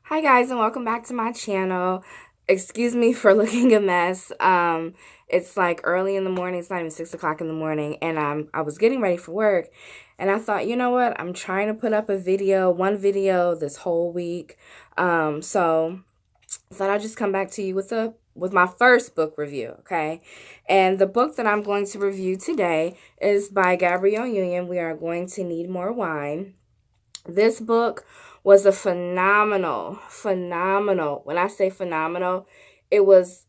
Hi guys and welcome back to my channel. Excuse me for looking a mess. It's like early in the morning. It's not even 6 o'clock in the morning, and I was getting ready for work, and I thought, you know what? I'm trying to put up one video this whole week. So I thought I'd just come back to you with my first book review, okay? And the book that I'm going to review today is by Gabrielle Union. We are going to need more wine. This book was a phenomenal. When I say phenomenal, it was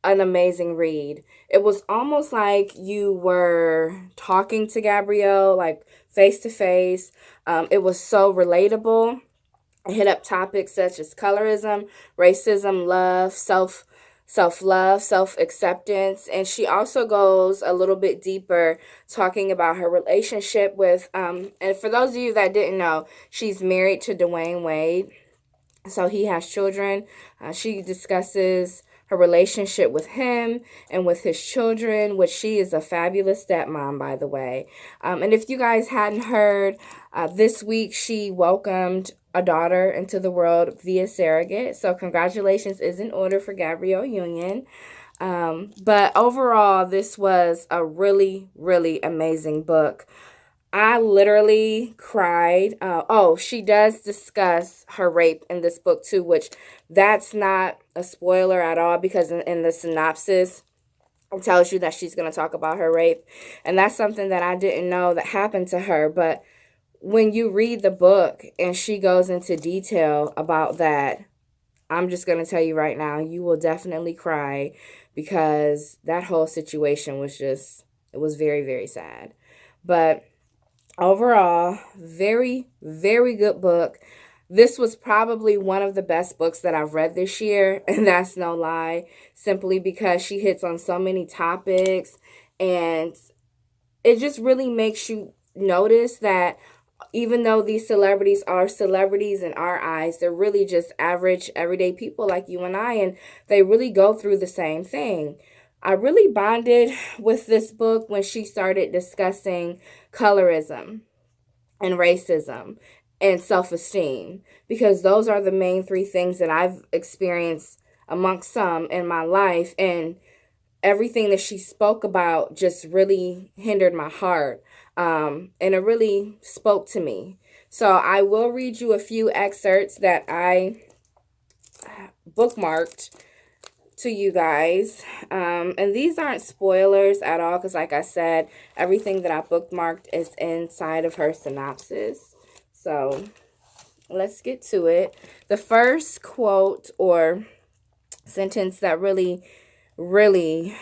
an amazing read. It was almost like you were talking to Gabrielle, like face to face. It was so relatable. It hit up topics such as colorism, racism, love, self-love, self-acceptance, and she also goes a little bit deeper talking about her relationship with and for those of you that didn't know, she's married to Dwayne Wade. So he has children. She discusses her relationship with him and with his children, which she is a fabulous stepmom, by the way. And if you guys hadn't heard, this week she welcomed a daughter into the world via surrogate. So congratulations is in order for Gabrielle Union. But overall, this was a really, really amazing book. I literally cried. She does discuss her rape in this book too, which that's not a spoiler at all because in the synopsis, it tells you that she's going to talk about her rape. And that's something that I didn't know that happened to her. But when you read the book and she goes into detail about that, I'm just going to tell you right now, you will definitely cry because that whole situation it was very, very sad. But overall, very, very good book. This was probably one of the best books that I've read this year, and that's no lie, simply because she hits on so many topics, and it just really makes you notice that even though these celebrities are celebrities in our eyes, they're really just average, everyday people like you and I, and they really go through the same thing. I really bonded with this book when she started discussing colorism and racism and self-esteem, because those are the main three things that I've experienced amongst some in my life, and everything that she spoke about just really hindered my heart, and it really spoke to me. So I will read you a few excerpts that I bookmarked to you guys. And these aren't spoilers at all because, like I said, everything that I bookmarked is inside of her synopsis. So let's get to it. The first quote or sentence that really, really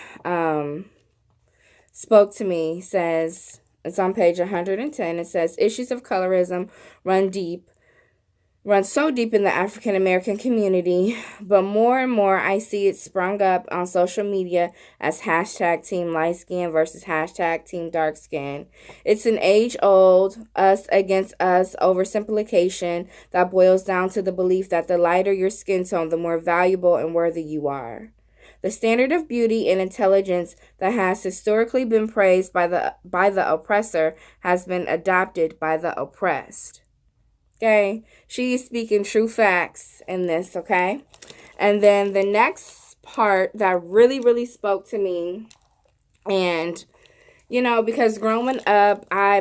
spoke to me says, it's on page 110. It says, issues of colorism run so deep in the African American community, but more and more I see it sprung up on social media as hashtag Team Light Skin versus hashtag Team Dark Skin. It's an age-old us against us oversimplification that boils down to the belief that the lighter your skin tone, the more valuable and worthy you are. The standard of beauty and intelligence that has historically been praised by the oppressor has been adopted by the oppressed. Okay, she's speaking true facts in this, okay? And then the next part that really, really spoke to me, and because growing up, I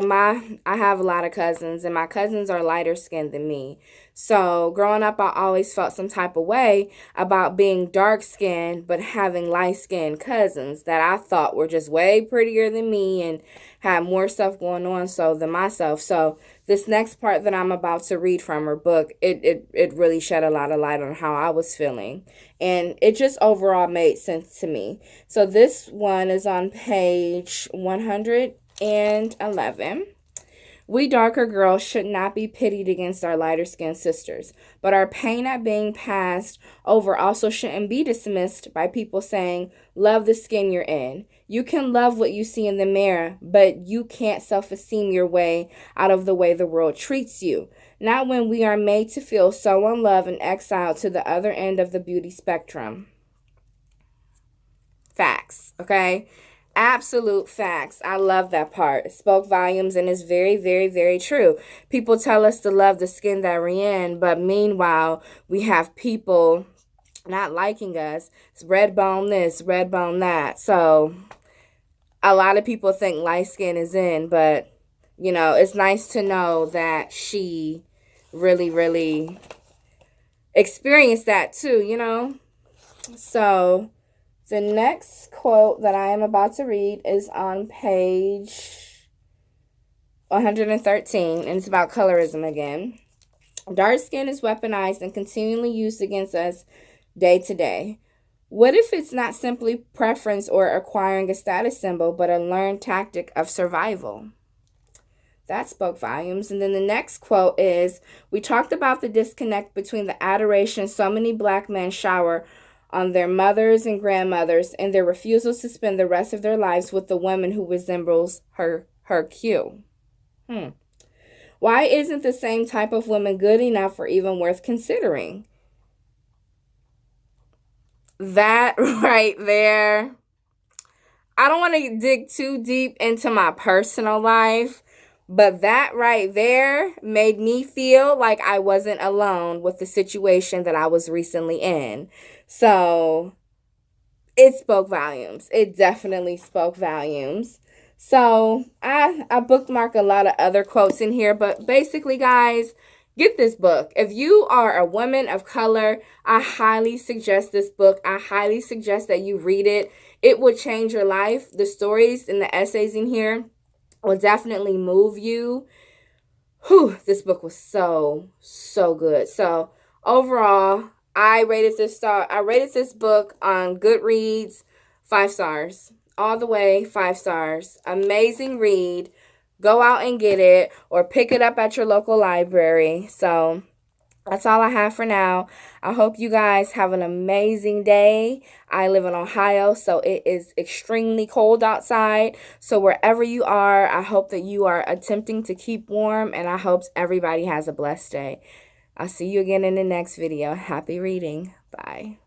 have a lot of cousins, and my cousins are lighter skinned than me. So growing up, I always felt some type of way about being dark skinned but having light skinned cousins that I thought were just way prettier than me and had more stuff going on than myself. So this next part that I'm about to read from her book, it really shed a lot of light on how I was feeling. And it just overall made sense to me. So this one is on page 111. We darker girls should not be pitted against our lighter skinned sisters, but our pain at being passed over also shouldn't be dismissed by people saying, love the skin you're in. You can love what you see in the mirror, but you can't self-esteem your way out of the way the world treats you. Not when we are made to feel so unloved and exiled to the other end of the beauty spectrum. Facts, okay? Absolute facts. I love that part. It spoke volumes and it's very, very, very true. People tell us to love the skin that we're in, but meanwhile, we have people not liking us. It's red bone this, red bone that. So a lot of people think light skin is in, but you know, it's nice to know that she really, really experienced that too, you know? So the next quote that I am about to read is on page 113, and it's about colorism again. Dark skin is weaponized and continually used against us day to day. What if it's not simply preference or acquiring a status symbol, but a learned tactic of survival? That spoke volumes. And then the next quote is, we talked about the disconnect between the adoration so many black men shower on their mothers and grandmothers and their refusal to spend the rest of their lives with the woman who resembles her cue. Why isn't the same type of woman good enough or even worth considering? That right there. I don't want to dig too deep into my personal life, but that right there made me feel like I wasn't alone with the situation that I was recently in. So it spoke volumes. It definitely spoke volumes. So I bookmark a lot of other quotes in here, but basically, guys, get this book. If you are a woman of color, I highly suggest this book. I highly suggest that you read it. It will change your life. The stories and the essays in here will definitely move you. Whew, this book was so, so good. So overall, I rated this book on Goodreads 5 stars. All the way, 5 stars. Amazing read. Go out and get it or pick it up at your local library. So that's all I have for now. I hope you guys have an amazing day. I live in Ohio, so it is extremely cold outside. So wherever you are, I hope that you are attempting to keep warm, and I hope everybody has a blessed day. I'll see you again in the next video. Happy reading. Bye.